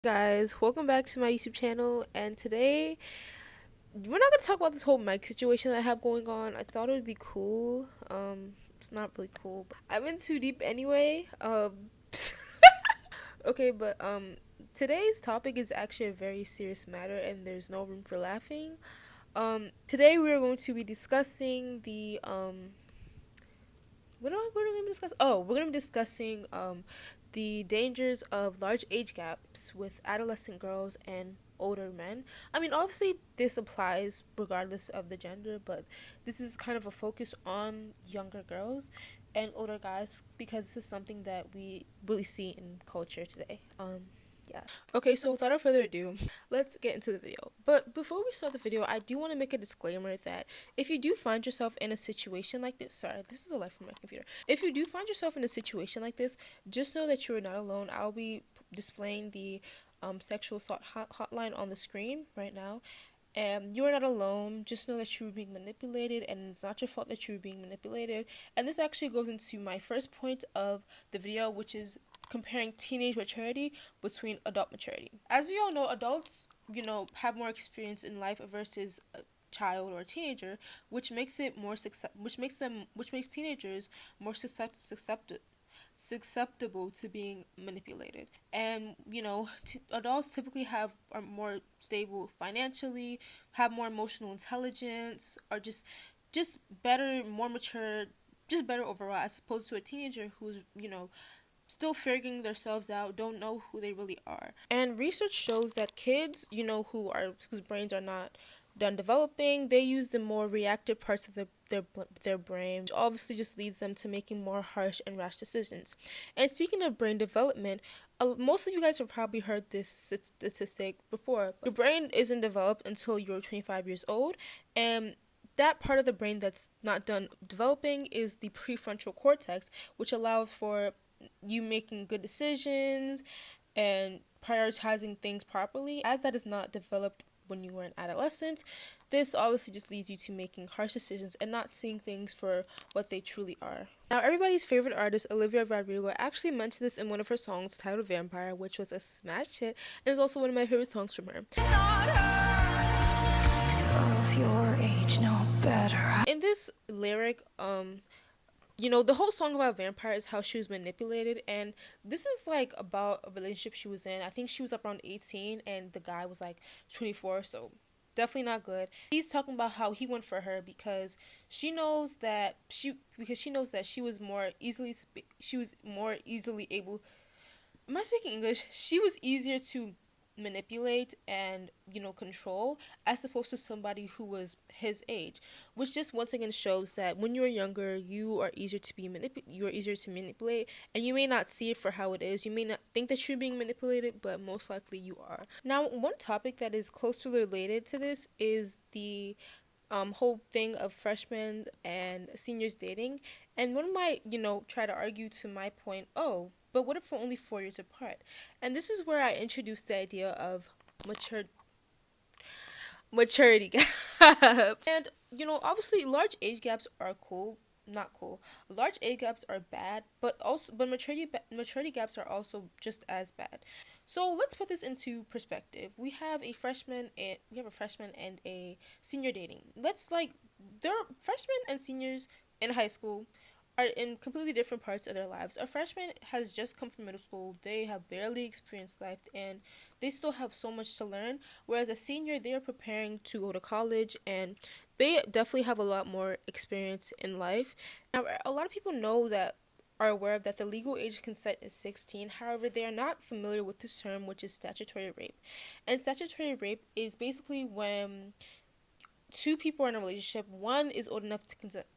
Guys, welcome back to my YouTube channel, and today we're not gonna talk about this whole mic situation that I have going on. I thought it would be cool. It's not really cool, but I'm in too deep anyway. Okay, but today's topic is actually a very serious matter, and there's no room for laughing. Today we are going to be discussing the what are we going to discuss? Oh, we're going to be discussing the dangers of large age gaps with adolescent girls and older men. I mean, obviously this applies regardless of the gender, but this is kind of a focus on younger girls and older guys because this is something that we really see in culture today. Yeah. Okay, so without further ado, let's get into the video. But before we start the video, I do want to make a disclaimer that if you do find yourself in a situation like this, sorry, this is a light from my computer. If you do find yourself in a situation like this, just know that you are not alone. I'll be displaying the sexual assault hotline on the screen right now. You are not alone. Just know that you were being manipulated, and it's not your fault that you were being manipulated. And this actually goes into my first point of the video, which is comparing teenage maturity between adult maturity. As we all know, adults, have more experience in life versus a child or a teenager, which makes it more which makes teenagers more susceptible to being manipulated. And adults typically are more stable financially, have more emotional intelligence, are just better, more mature, just better overall, as opposed to a teenager who's still figuring themselves out, don't know who they really are. And research shows that kids, whose brains are not done developing, they use the more reactive parts of their brain, which obviously just leads them to making more harsh and rash decisions. And speaking of brain development, most of you guys have probably heard this statistic before. Your brain isn't developed until you're 25 years old, and that part of the brain that's not done developing is the prefrontal cortex, which allows for you making good decisions and prioritizing things properly. As that is not developed when you were an adolescent, this obviously just leads you to making harsh decisions and not seeing things for what they truly are. Now, everybody's favorite artist, Olivia Rodrigo, actually mentioned this in one of her songs titled Vampire, which was a smash hit, and is also one of my favorite songs from her. Girls your age know better. In this lyric, the whole song about vampire is how she was manipulated, and this is like about a relationship she was in. I think she was up around 18 and the guy was like 24, so definitely not good. He's talking about how he went for her because she knows that she was more easily able. Am I speaking English? She was easier to manipulate and control as opposed to somebody who was his age, which just once again shows that when you're younger you are easier to manipulate, and you may not see it for how it is. You may not think that you're being manipulated, but most likely you are. Now, one topic that is closely related to this is the whole thing of freshmen and seniors dating. And one might try to argue to my point, oh, but what if we're only 4 years apart? And this is where I introduced the idea of maturity gaps. And obviously large age gaps are cool, not cool. Large age gaps are bad, but maturity gaps are also just as bad. So let's put this into perspective. We have a freshman and a senior dating. There are freshmen and seniors in high school are in completely different parts of their lives. A freshman has just come from middle school. They have barely experienced life and they still have so much to learn. Whereas a senior, they are preparing to go to college and they definitely have a lot more experience in life. Now, a lot of people are aware that the legal age of consent is 16. However, they are not familiar with this term, which is statutory rape. And statutory rape is basically when two people are in a relationship, one is old enough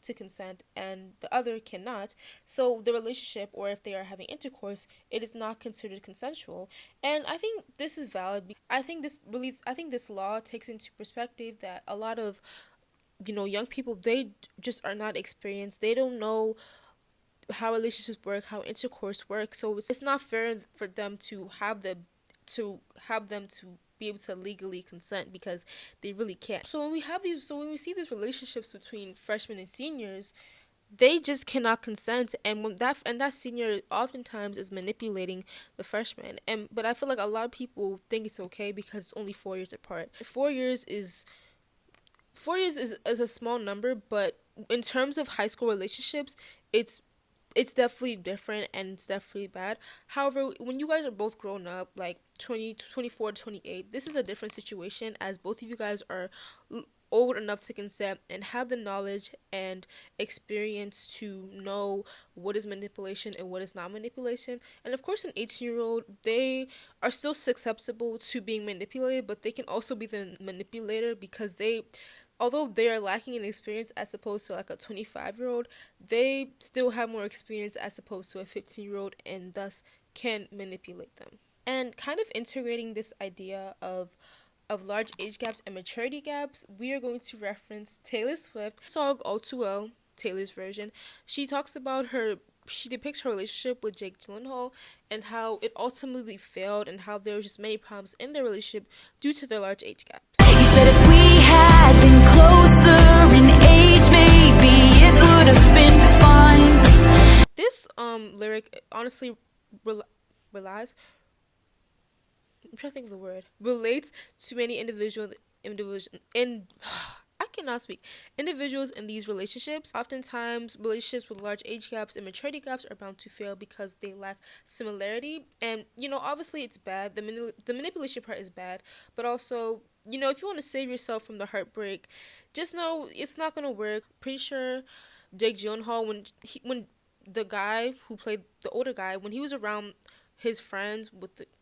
to consent and the other cannot. So the relationship, or if they are having intercourse, it is not considered consensual. And I think this is valid. I think this law takes into perspective that a lot of young people, they just are not experienced. They don't know how relationships work, how intercourse works. So it's not fair for them to have them to be able to legally consent because they really can't. So when we see these relationships between freshmen and seniors, they just cannot consent, and that senior oftentimes is manipulating the freshman. And but I feel like a lot of people think it's okay because it's only 4 years apart. 4 years is a small number, but in terms of high school relationships, it's it's definitely different and it's definitely bad. However, when you guys are both grown up, like 20, 24, 28, this is a different situation as both of you guys are old enough to consent and have the knowledge and experience to know what is manipulation and what is not manipulation. And of course, an 18-year-old, they are still susceptible to being manipulated, but they can also be the manipulator because although they are lacking in experience as opposed to like a 25-year-old, they still have more experience as opposed to a 15-year-old and thus can manipulate them. And kind of integrating this idea of large age gaps and maturity gaps, we are going to reference Taylor Swift song All Too Well, Taylor's version. She depicts her relationship with Jake Gyllenhaal and how it ultimately failed and how there were just many problems in their relationship due to their large age gaps. You said if we had been closer in age, maybe it would have been fine. This lyric honestly relies I'm trying to think of the word, relates to many individuals in I cannot speak. Individuals in these relationships. Oftentimes, relationships with large age gaps and maturity gaps are bound to fail because they lack similarity. And obviously, it's bad. The manipulation part is bad, but also, if you want to save yourself from the heartbreak, just know it's not gonna work. Pretty sure Jake Gyllenhaal, when the guy who played the older guy, when he was around his friends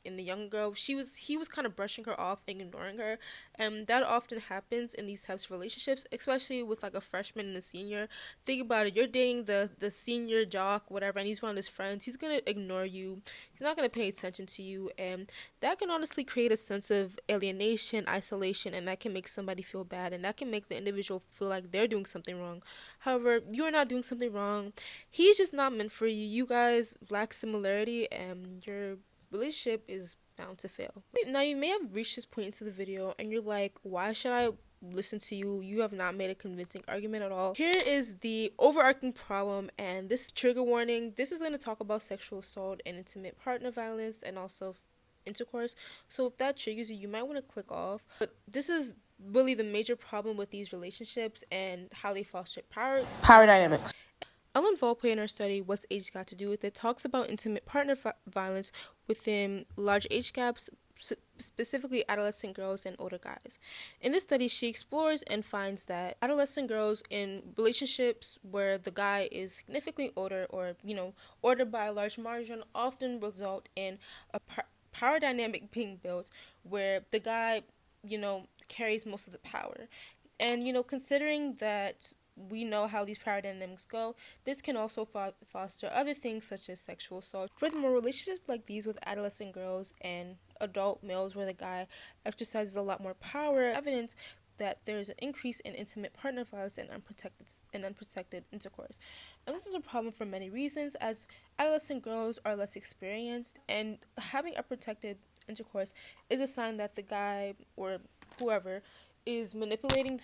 and the young girl, he was kind of brushing her off and ignoring her, and that often happens in these types of relationships, especially with like a freshman and a senior. Think about it: you're dating the senior jock, whatever, and he's one of his friends. He's gonna ignore you. He's not gonna pay attention to you, and that can honestly create a sense of alienation, isolation, and that can make somebody feel bad, and that can make the individual feel like they're doing something wrong. However, you are not doing something wrong. He's just not meant for you. You guys lack similarity, and your relationship is bound to fail. Now, you may have reached this point into the video, and you're like, why should I listen to you? You have not made a convincing argument at all. Here is the overarching problem, and this trigger warning. This is going to talk about sexual assault and intimate partner violence and also intercourse. So if that triggers you, you might want to click off. But this is really the major problem with these relationships and how they foster power dynamics. Ellen Volpe, in her study What's Age Got to Do with It, talks about intimate partner violence within large age gaps, specifically adolescent girls and older guys. In this study, she explores and finds that adolescent girls in relationships where the guy is significantly older or, older by a large margin often result in a power dynamic being built where the guy, carries most of the power. And, considering that we know how these power dynamics go, this can also foster other things such as sexual assault. Furthermore, relationships like these with adolescent girls and adult males where the guy exercises a lot more power, evidence that there is an increase in intimate partner violence and unprotected intercourse. And this is a problem for many reasons, as adolescent girls are less experienced, and having unprotected intercourse is a sign that the guy or whoever is manipulating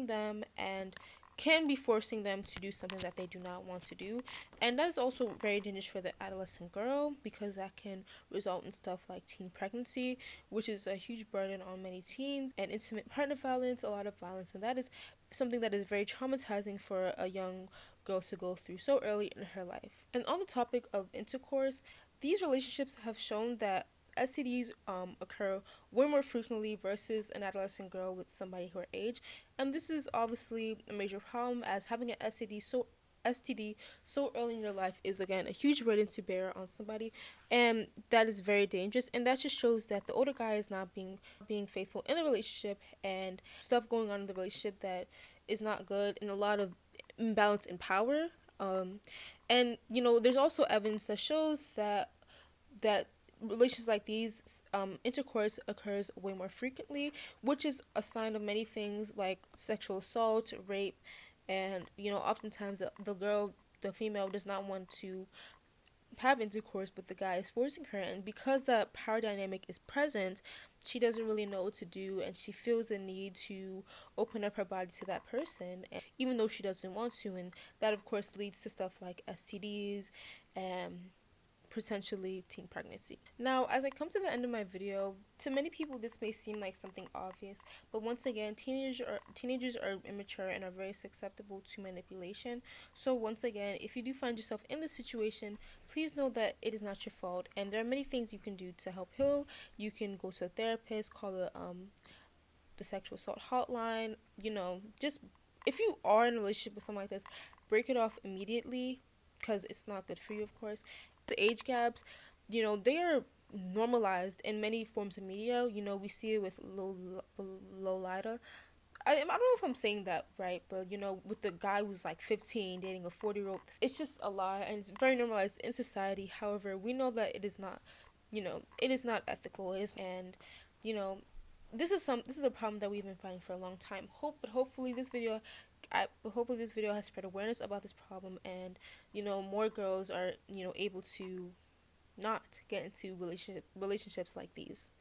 them and can be forcing them to do something that they do not want to do. And that is also very dangerous for the adolescent girl because that can result in stuff like teen pregnancy, which is a huge burden on many teens, and intimate partner violence, a lot of violence. And that is something that is very traumatizing for a young girl to go through so early in her life. And on the topic of intercourse, these relationships have shown that STDs occur way more frequently versus an adolescent girl with somebody her age, and this is obviously a major problem as having an STD so early in your life is again a huge burden to bear on somebody, and that is very dangerous. And that just shows that the older guy is not being faithful in the relationship, and stuff going on in the relationship that is not good, and a lot of imbalance in power. And there's also evidence that shows that relations like these, intercourse occurs way more frequently, which is a sign of many things like sexual assault, rape, and oftentimes the female does not want to have intercourse with the guy is forcing her, and because that power dynamic is present, she doesn't really know what to do, and she feels the need to open up her body to that person, and even though she doesn't want to, and that of course leads to stuff like STDs and potentially teen pregnancy. Now, as I come to the end of my video, to many people this may seem like something obvious, but once again, teenagers are immature and are very susceptible to manipulation. So once again, if you do find yourself in this situation, please know that it is not your fault, and there are many things you can do to help heal. You can go to a therapist, call the sexual assault hotline. Just if you are in a relationship with someone like this, break it off immediately because it's not good for you, of course. The age gaps, they are normalized in many forms of media. We see it with Lolita. I don't know if I'm saying that right, but with the guy who's like 15 dating a 40-year-old, it's just a lot and it's very normalized in society. However, we know that it is not, it is not ethical. And you know, this is a problem that we've been fighting for a long time. Hopefully hopefully this video has spread awareness about this problem, and more girls are able to not get into relationships like these.